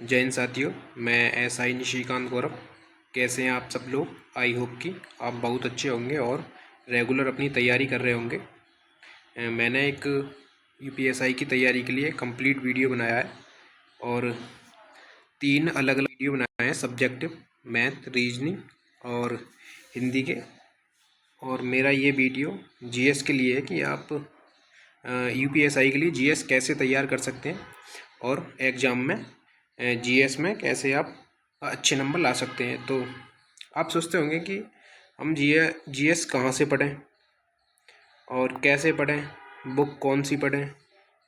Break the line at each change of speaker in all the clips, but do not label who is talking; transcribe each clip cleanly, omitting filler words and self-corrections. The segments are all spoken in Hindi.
जय हिंद साथियों, मैं एसआई निशिकांत गौरव। कैसे हैं आप सब लोग? आई होप कि आप बहुत अच्छे होंगे और रेगुलर अपनी तैयारी कर रहे होंगे। मैंने एक यूपीएसआई की तैयारी के लिए कंप्लीट वीडियो बनाया है और 3 अलग अलग वीडियो बनाए हैं, सब्जेक्टिव, मैथ, रीजनिंग और हिंदी के। और मेरा ये वीडियो जीएस के लिए है कि आप यूपीएसआई के लिए जीएस कैसे तैयार कर सकते हैं और एग्ज़ाम में जीएस में कैसे आप अच्छे नंबर ला सकते हैं। तो आप सोचते होंगे कि हम जीएस कहाँ से पढ़ें और कैसे पढ़ें, बुक कौन सी पढ़ें,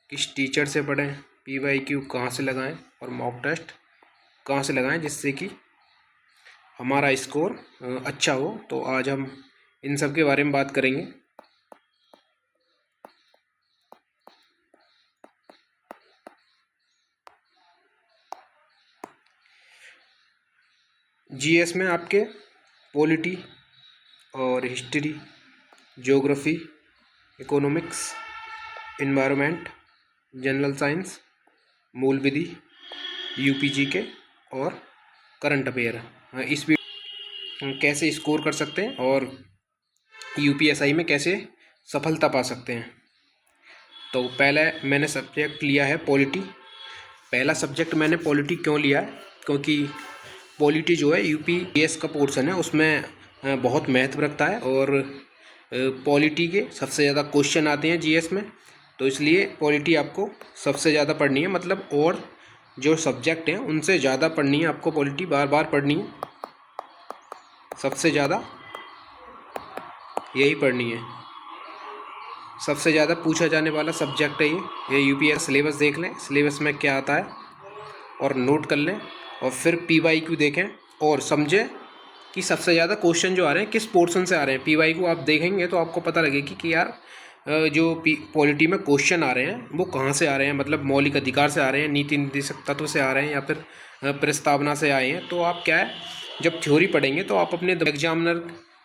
किस टीचर से पढ़ें, पीवाईक्यू कहाँ से लगाएं और मॉक टेस्ट कहाँ से लगाएं जिससे कि हमारा स्कोर अच्छा हो। तो आज हम इन सब के बारे में बात करेंगे। जीएस में आपके पॉलिटी और history, geography, economics, environment, general science, मूल विधि, यूपीजी के और करंट अफेयर इस कैसे स्कोर कर सकते हैं और यूपीएसआई में कैसे सफलता पा सकते हैं। तो पहले मैंने सब्जेक्ट लिया है पॉलिटी। पहला सब्जेक्ट मैंने पॉलिटी क्यों लिया है, क्योंकि पॉलिटी जो है यूपीएस का पोर्शन है, उसमें बहुत महत्व रखता है और पॉलिटी के सबसे ज़्यादा क्वेश्चन आते हैं जीएस में। तो इसलिए पॉलिटी आपको सबसे ज़्यादा पढ़नी है, मतलब और जो सब्जेक्ट हैं उनसे ज़्यादा पढ़नी है आपको। पॉलिटी बार बार पढ़नी है, सबसे ज़्यादा यही पढ़नी है। सबसे ज़्यादा पूछा जाने वाला सब्जेक्ट है ये यूपीएस। सिलेबस देख लें, सिलेबस में क्या आता है और नोट कर लें और फिर पीवाईक्यू देखें और समझें कि सबसे ज़्यादा क्वेश्चन जो आ रहे हैं किस पोर्शन से आ रहे हैं। पीवाईक्यू आप देखेंगे तो आपको पता लगेगी कि यार जो पॉलिटी में क्वेश्चन आ रहे हैं वो कहाँ से आ रहे हैं, मतलब मौलिक अधिकार से आ रहे हैं, नीति निर्देशक तत्व से आ रहे हैं या फिर प्रस्तावना से आए हैं। तो आप क्या है, जब थ्योरी पढ़ेंगे तो आप अपने एग्जामिनर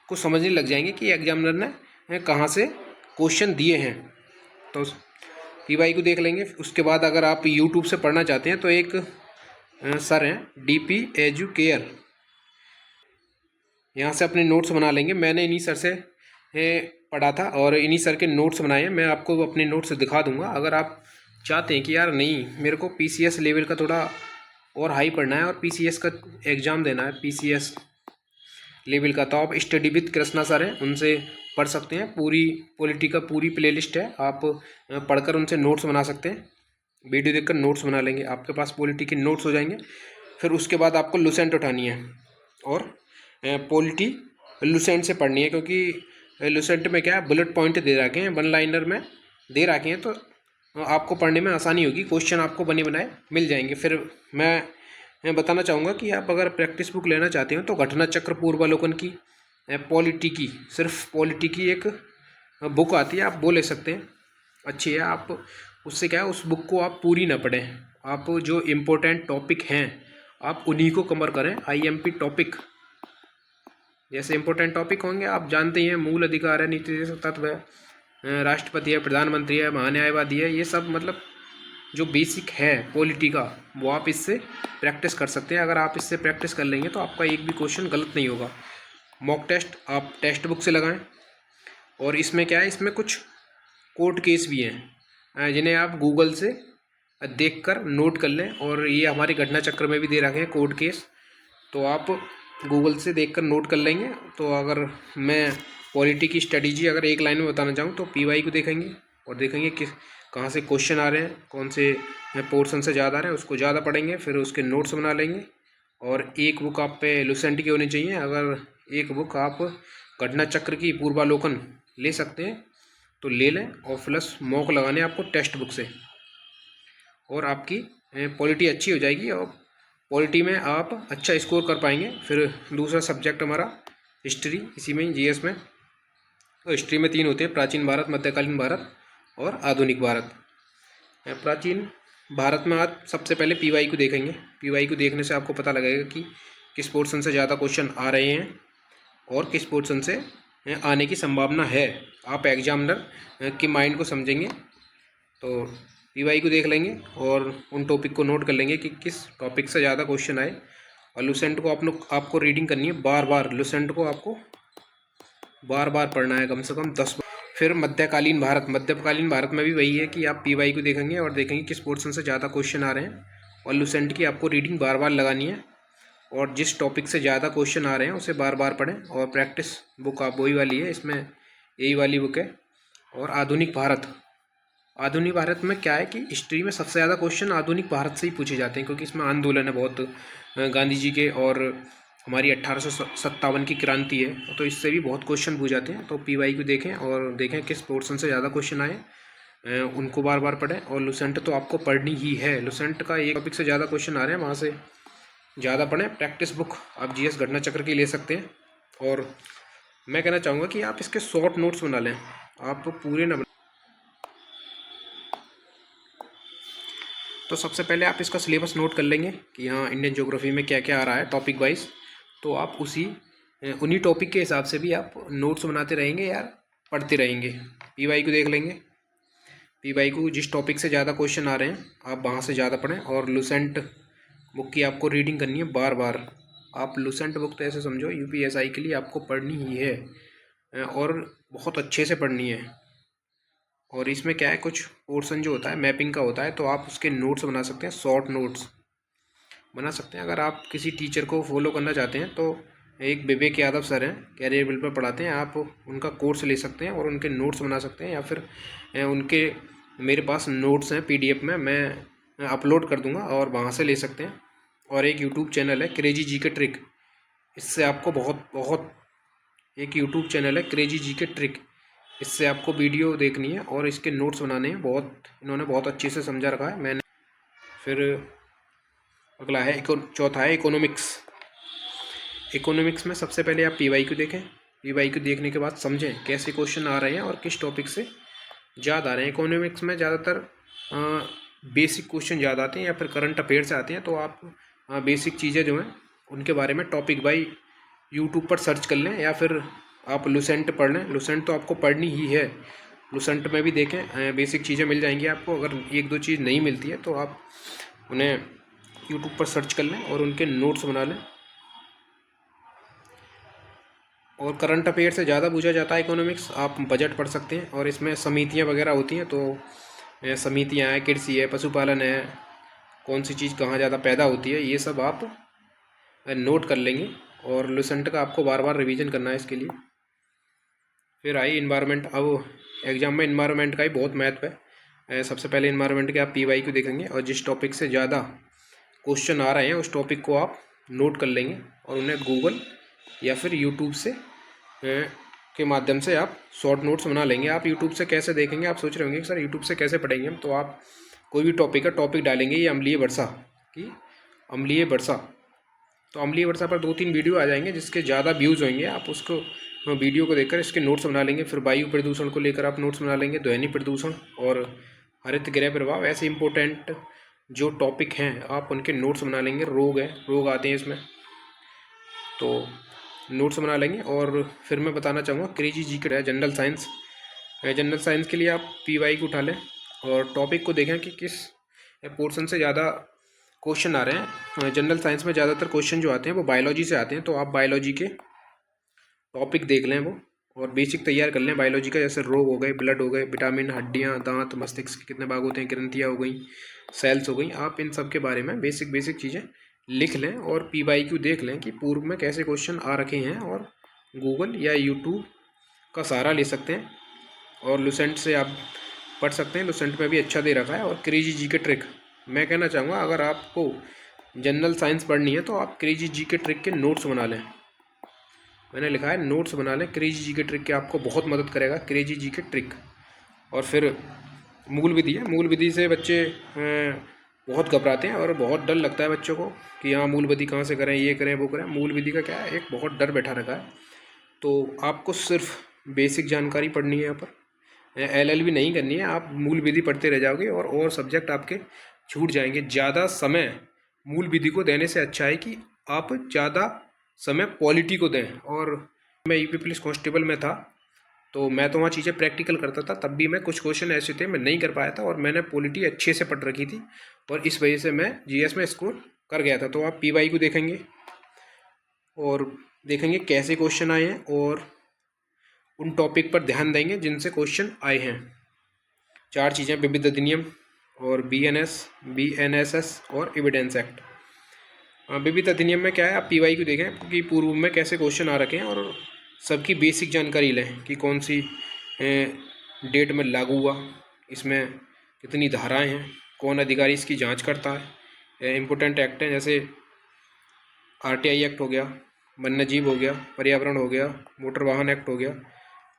को समझने लग जाएंगे कि एग्जामिनर ने कहाँ से क्वेश्चन दिए हैं। तो पीवाईक्यू देख लेंगे। उसके बाद अगर आप यूट्यूब से पढ़ना चाहते हैं तो एक सर हैं डीपी एजुकेयर, यहाँ से अपने नोट्स बना लेंगे। मैंने इन्हीं सर से पढ़ा था और इन्हीं सर के नोट्स बनाए हैं। मैं आपको अपने नोट्स दिखा दूंगा। अगर आप चाहते हैं कि यार नहीं, मेरे को पीसीएस लेवल का थोड़ा और हाई पढ़ना है और पीसीएस का एग्ज़ाम देना है पीसीएस लेवल का, तो आप स्टडी विद कृष्णा सर हैं, उनसे पढ़ सकते हैं। पूरी पॉलिटी का पूरी प्लेलिस्ट है, आप पढ़कर उनसे नोट्स बना सकते हैं। वीडियो देखकर नोट्स बना लेंगे, आपके पास पॉलिटी के नोट्स हो जाएंगे। फिर उसके बाद आपको लुसेंट उठानी है और पॉलिटी लुसेंट से पढ़नी है, क्योंकि लुसेंट में क्या है, बुलेट पॉइंट दे रखे हैं, वन लाइनर में दे रखे हैं, तो आपको पढ़ने में आसानी होगी। क्वेश्चन आपको बने बनाए मिल जाएंगे। फिर मैं बताना चाहूँगा कि आप अगर प्रैक्टिस बुक लेना चाहते हो तो घटना चक्र पूर्वावलोकन की पॉलिटी की, सिर्फ पॉलिटी की एक बुक आती है, आप वो ले सकते हैं, अच्छी है। आप उससे क्या है, उस बुक को आप पूरी ना पढ़ें, आप जो इम्पोर्टेंट टॉपिक हैं आप उन्हीं को कवर करें। आईएमपी टॉपिक जैसे इम्पोर्टेंट टॉपिक होंगे, आप जानते ही हैं, मूल अधिकार है, नीति निर्देशक तत्व है, राष्ट्रपति है, प्रधानमंत्री है, महान्यायवादी है, ये सब मतलब जो बेसिक है पॉलिटी का, वो आप इससे प्रैक्टिस कर सकते हैं। अगर आप इससे प्रैक्टिस कर लेंगे तो आपका एक भी क्वेश्चन गलत नहीं होगा। मॉक टेस्ट आप टेक्स्ट बुक से लगाएं और इसमें क्या है, इसमें कुछ कोर्ट केस भी हैं जिन्हें आप गूगल से देखकर नोट कर लें, और ये हमारे घटना चक्र में भी दे रखे हैं कोर्ट केस, तो आप गूगल से देखकर नोट कर लेंगे। तो अगर मैं पॉलिटी की स्ट्रेटजी अगर एक लाइन में बताना चाहूँ तो पीवाई को देखेंगे और देखेंगे कि कहाँ से क्वेश्चन आ रहे हैं, कौन से पोर्शन से ज़्यादा आ रहे हैं, उसको ज़्यादा पढ़ेंगे, फिर उसके नोट्स बना लेंगे। और एक बुक आप पे लुसेंट की होनी चाहिए। अगर एक बुक आप घटना चक्र की पूर्वावलोकन ले सकते हैं तो ले लें, और प्लस मॉक लगाने आपको टेक्स्ट बुक से, और आपकी पॉलिटी अच्छी हो जाएगी और पॉलिटी में आप अच्छा स्कोर कर पाएंगे। फिर दूसरा सब्जेक्ट हमारा हिस्ट्री, इसी में जीएस में। तो हिस्ट्री में 3 होते हैं, प्राचीन भारत, मध्यकालीन भारत और आधुनिक भारत। प्राचीन भारत में आज सबसे पहले पीवाई को देखेंगे। पीवाई को देखने से आपको पता लगेगा कि किस पोर्शन से ज़्यादा क्वेश्चन आ रहे हैं और किस पोर्शन से आने की संभावना है। आप एग्जामिनर के माइंड को समझेंगे। तो पीवाई को देख लेंगे और उन टॉपिक को नोट कर लेंगे कि किस टॉपिक से ज़्यादा क्वेश्चन आए। और लुसेंट को आपको रीडिंग करनी है बार बार, लुसेंट को आपको बार बार पढ़ना है, कम से कम 10 बार। फिर मध्यकालीन भारत में भी वही है कि आप पीवाई को देखेंगे और देखेंगे किस पोर्शन से ज़्यादा क्वेश्चन आ रहे हैं, और लुसेंट की आपको रीडिंग बार बार लगानी है, और जिस टॉपिक से ज़्यादा क्वेश्चन आ रहे हैं उसे बार बार पढ़ें। और प्रैक्टिस बुक आप वही वाली है, इसमें यही वाली बुक है। और आधुनिक भारत में क्या है कि हिस्ट्री में सबसे ज़्यादा क्वेश्चन आधुनिक भारत से ही पूछे जाते हैं, क्योंकि इसमें आंदोलन है बहुत, गांधी जी के, और हमारी 1857 की क्रांति है, तो इससे भी बहुत क्वेश्चन पूछ जाते हैं। तो पीवाई को देखें और देखें किस पोर्शन से ज़्यादा क्वेश्चन आए, उनको बार बार पढ़ें। और लुसेंट तो आपको पढ़नी ही है, लुसेंट का एक टॉपिक से ज़्यादा क्वेश्चन आ रहे हैं, वहाँ से ज़्यादा पढ़ें। प्रैक्टिस बुक आप जीएस घटना चक्र की ले सकते हैं। और मैं कहना चाहूँगा कि आप इसके शॉर्ट नोट्स बना लें, आप पूरे ना। तो सबसे पहले आप इसका सिलेबस नोट कर लेंगे कि हाँ इंडियन ज्योग्राफी में क्या क्या आ रहा है टॉपिक वाइज। तो आप उन्हीं टॉपिक के हिसाब से भी आप नोट्स बनाते रहेंगे या पढ़ते रहेंगे। पीवाई को देख लेंगे, पीवाई को जिस टॉपिक से ज़्यादा क्वेश्चन आ रहे हैं आप वहाँ से ज़्यादा पढ़ें। और लुसेंट बुक की आपको रीडिंग करनी है बार बार। आप लुसेंट बुक तो ऐसे समझो यूपीएसआई के लिए आपको पढ़नी ही है, और बहुत अच्छे से पढ़नी है। और इसमें क्या है, कुछ पोर्शन जो होता है मैपिंग का होता है, तो आप उसके नोट्स बना सकते हैं, शॉर्ट नोट्स बना सकते हैं। अगर आप किसी टीचर को फॉलो करना चाहते हैं तो एक विवेक यादव सर हैं, कैरियर बिल पर पढ़ाते हैं, आप उनका कोर्स ले सकते हैं और उनके नोट्स बना सकते हैं। या फिर उनके मेरे पास नोट्स हैं पीडीएफ में, मैं अपलोड कर दूंगा और वहाँ से ले सकते हैं। और एक यूट्यूब चैनल है क्रेजी जी के ट्रिक, इससे आपको एक यूट्यूब चैनल है क्रेजी जी के ट्रिक, इससे आपको वीडियो देखनी है और इसके नोट्स बनाने हैं। इन्होंने बहुत अच्छे से समझा रखा है मैंने। फिर अगला है चौथा है इकोनॉमिक्स में सबसे पहले आप पीवाई को देखें, पीवाई को देखने के बाद समझें कैसे क्वेश्चन आ रहे हैं और किस टॉपिक से ज़्यादा आ रहे हैं। इकोनॉमिक्स में ज़्यादातर बेसिक क्वेश्चन ज़्यादा आते हैं या फिर करंट अफेयर से आते हैं, तो आप बेसिक चीज़ें जो हैं उनके बारे में टॉपिक बाई यूट्यूब पर सर्च कर लें, या फिर आप लुसेंट पढ़ लें। लुसेंट तो आपको पढ़नी ही है, लुसेंट में भी देखें बेसिक चीज़ें मिल जाएंगी आपको। अगर एक दो चीज़ नहीं मिलती है तो आप उन्हें यूट्यूब पर सर्च कर लें और उनके नोट्स बना लें। और करंट अफेयर से ज़्यादा पूछा जाता है इकोनॉमिक्स, आप बजट पढ़ सकते हैं और इसमें समितियाँ वगैरह होती हैं, तो समितियाँ हैं, कृषि है, पशुपालन है, कौन सी चीज़ कहाँ ज़्यादा पैदा होती है, ये सब आप नोट कर लेंगे। और लुसेंट का आपको बार बार रिवीजन करना है इसके लिए। फिर आई इन्वायरमेंट, अब एग्जाम में इन्वायरमेंट का ही बहुत महत्व है। सबसे पहले इन्वायरमेंट के आप पीवाई को देखेंगे और जिस टॉपिक से ज़्यादा क्वेश्चन आ रहे हैं उस टॉपिक को आप नोट कर लेंगे और उन्हें गूगल या फिर यूट्यूब से के माध्यम से आप शॉर्ट नोट्स बना लेंगे। आप यूट्यूब से कैसे देखेंगे, आप सोच रहे होंगे कि सर यूट्यूब से कैसे पढ़ेंगे हम, तो आप कोई भी टॉपिक डालेंगे, ये अम्लीय वर्षा, तो अम्लीय वर्षा पर 2-3 वीडियो आ जाएंगे जिसके ज़्यादा व्यूज़ होंगे, आप उसको वीडियो को देखकर इसके नोट्स बना लेंगे। फिर वायु प्रदूषण को लेकर आप नोट्स बना लेंगे, ध्वनि प्रदूषण और हरित गृह प्रभाव, ऐसे इंपॉर्टेंट जो टॉपिक हैं आप उनके नोट्स बना लेंगे। रोग आते हैं इसमें, तो नोट्स बना लेंगे। और फिर मैं बताना चाहूँगा क्रेजी जी के जनरल साइंस के लिए आप पीवाई को उठा लें और टॉपिक को देखें कि किस पोर्शन से ज़्यादा क्वेश्चन आ रहे हैं। जनरल साइंस में ज़्यादातर क्वेश्चन जो आते हैं वो बायोलॉजी से आते हैं, तो आप बायोलॉजी के टॉपिक देख लें वो, और बेसिक तैयार कर लें बायोलॉजी का, जैसे रोग हो गए, ब्लड हो गए, विटामिन, हड्डियाँ, दांत, मस्तिष्क के कितने भाग होते हैं, ग्रंथियाँ हो गई, सेल्स हो गई, आप इन सब के बारे में बेसिक चीज़ें लिख लें। और पीवाईक्यू देख लें कि पूर्व में कैसे क्वेश्चन आ रखे हैं, और गूगल या यूट्यूब का सहारा ले सकते हैं। और लुसेंट से आप पढ़ सकते हैं, लुसेंट में भी अच्छा दे रखा है। और क्रेजी जी के ट्रिक, मैं कहना चाहूँगा अगर आपको जनरल साइंस पढ़नी है तो आप क्रेजी जी के ट्रिक के नोट्स बना लें। मैंने लिखा है नोट्स बना लें क्रेजी जी के ट्रिक के, आपको बहुत मदद करेगा क्रेजी जी के ट्रिक। और फिर मूल विधि है, मूल विधि से बच्चे बहुत घबराते हैं और बहुत डर लगता है बच्चों को कि हाँ मूल विधि कहाँ से करें, ये करें वो करें। मूल विधि का क्या है, एक बहुत डर बैठा रखा है। तो आपको सिर्फ बेसिक जानकारी पढ़नी है, यहाँ पर एलएलबी नहीं करनी है, आप मूल विधि पढ़ते रह जाओगे और सब्जेक्ट आपके छूट जाएंगे। ज़्यादा समय मूल विधि को देने से अच्छा है कि आप ज़्यादा समय पॉलिटी को दें। और मैं यूपी पुलिस कांस्टेबल में था तो मैं तो वहाँ चीज़ें प्रैक्टिकल करता था, तब भी मैं कुछ क्वेश्चन ऐसे थे मैं नहीं कर पाया था, और मैंने पॉलिटी अच्छे से पढ़ रखी थी और इस वजह से मैं जीएस में स्कोर कर गया था। तो आप पीवाई को देखेंगे और देखेंगे कैसे क्वेश्चन आए हैं और उन टॉपिक पर ध्यान देंगे जिनसे क्वेश्चन आए हैं। 4 चीज़ें, विविध अधिनियम और बीएनएसएस और एविडेंस एक्ट। विविध अधिनियम में क्या है, आप पीवाई को देखें कि पूर्व में कैसे क्वेश्चन आ रखे हैं और सबकी बेसिक जानकारी लें कि कौन सी डेट में लागू हुआ, इसमें कितनी धाराएं हैं, कौन अधिकारी इसकी जांच करता है, इम्पोर्टेंट एक्ट हैं जैसे आरटीआई एक्ट हो गया, वन्यजीव हो गया, पर्यावरण हो गया, मोटर वाहन एक्ट हो गया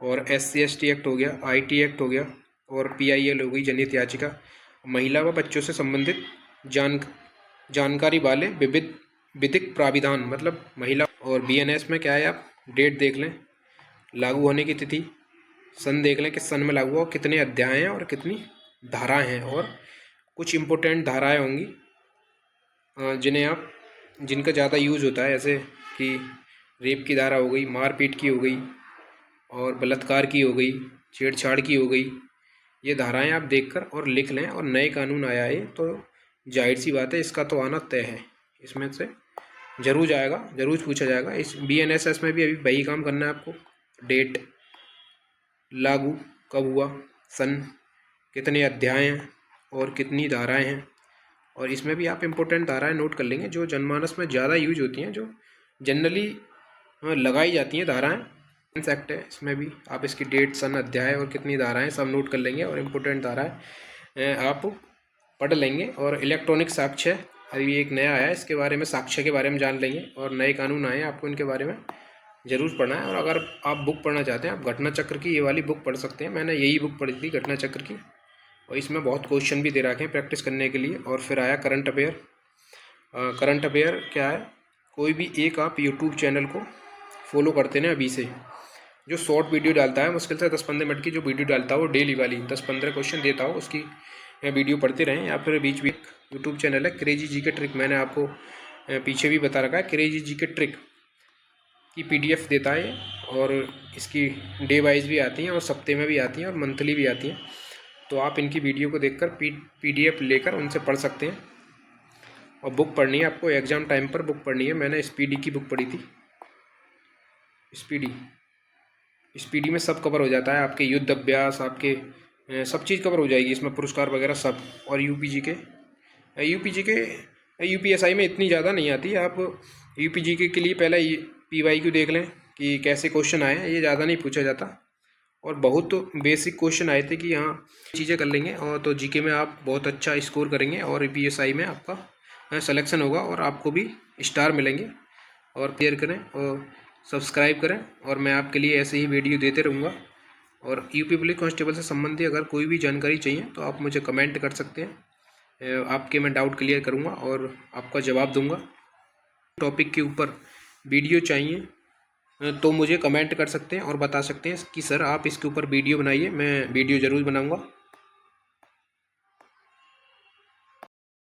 और SC/ST एक्ट हो गया, IT एक्ट हो गया और PIL हो गई, जनहित याचिका। महिला व बच्चों से संबंधित जानकारी वाले विधिक प्राविधान, मतलब महिला। और BNS में क्या है, आप डेट देख लें, लागू होने की तिथि, सन देख लें किस सन में लागू हुआ, कितने अध्याय हैं और कितनी धाराएं हैं, और कुछ इम्पोर्टेंट धाराएं होंगी जिनका ज़्यादा यूज़ होता है, जैसे कि रेप की धारा हो गई, मारपीट की हो गई और बलात्कार की हो गई, छेड़छाड़ की हो गई। ये धाराएं आप देखकर और लिख लें, और नए कानून आया है तो जाहिर सी बात है इसका तो आना तय है, इसमें से जरूर जाएगा, जरूर पूछा जाएगा। इस BNSS में भी अभी वही काम करना है आपको, डेट, लागू कब हुआ, सन, कितने अध्याय हैं और कितनी धाराएं हैं। और इसमें भी आप इम्पोर्टेंट धाराएं नोट कर लेंगे जो जनमानस में ज़्यादा यूज होती हैं, जो जनरली लगाई जाती हैं धाराएं। एक्ट है, इसमें भी आप इसकी डेट, सन, अध्याय और कितनी धाराएं सब नोट कर लेंगे और इम्पोर्टेंट धाराएं आप पढ़ लेंगे। और इलेक्ट्रॉनिक साक्ष्य अभी एक नया आया है, इसके बारे में, साक्ष्य के बारे में जान लेंगे, और नए कानून आए हैं, आपको इनके बारे में ज़रूर पढ़ना है। और अगर आप बुक पढ़ना चाहते हैं, आप घटना चक्र की ये वाली बुक पढ़ सकते हैं। मैंने यही बुक पढ़ी थी, घटना चक्र की, और इसमें बहुत क्वेश्चन भी दे रखे हैं प्रैक्टिस करने के लिए। और फिर आया करंट अफेयर। करंट अफेयर क्या है, कोई भी एक आप यूट्यूब चैनल को फॉलो करते हैं अभी से, जो शॉर्ट वीडियो डालता है, मुश्किल से 10-15 मिनट की जो वीडियो डालता है, वो डेली वाली 10-15 क्वेश्चन देता हो, उसकी वीडियो पढ़ते रहें। या फिर बीच बीच यूट्यूब चैनल है क्रेजी जी के ट्रिक, मैंने आपको पीछे भी बता रखा है, क्रेजी जी के ट्रिक की PDF देता है, और इसकी डे वाइज भी आती हैं और सप्ते में भी आती हैं और मंथली भी आती हैं। तो आप इनकी वीडियो को देखकर PDF लेकर उनसे पढ़ सकते हैं। और बुक पढ़नी है आपको, एग्ज़ाम टाइम पर बुक पढ़नी है। मैंने स्पीडी की बुक पढ़ी थी, स्पीडी में सब कवर हो जाता है, आपके युद्ध अभ्यास, आपके सब चीज़ कवर हो जाएगी इसमें, पुरस्कार वगैरह सब। और UPSI में इतनी ज़्यादा नहीं आती। आप UPGK के लिए पहले PY को देख लें कि कैसे क्वेश्चन आए हैं, ये ज़्यादा नहीं पूछा जाता, और बहुत तो बेसिक क्वेश्चन आए थे कि हाँ चीज़ें कर लेंगे, और तो GK में आप बहुत अच्छा स्कोर करेंगे और PSI में आपका सिलेक्शन होगा और आपको भी स्टार मिलेंगे। और शेयर करें और सब्सक्राइब करें, और मैं आपके लिए ऐसे ही वीडियो देते रहूँगा। और UP पुलिस कांस्टेबल से संबंधित अगर कोई भी जानकारी चाहिए तो आप मुझे कमेंट कर सकते हैं, आपके मैं डाउट क्लियर करूँगा और आपका जवाब दूँगा। टॉपिक के ऊपर वीडियो चाहिए तो मुझे कमेंट कर सकते हैं और बता सकते हैं कि सर आप इसके ऊपर वीडियो बनाइए, मैं वीडियो ज़रूर बनाऊँगा।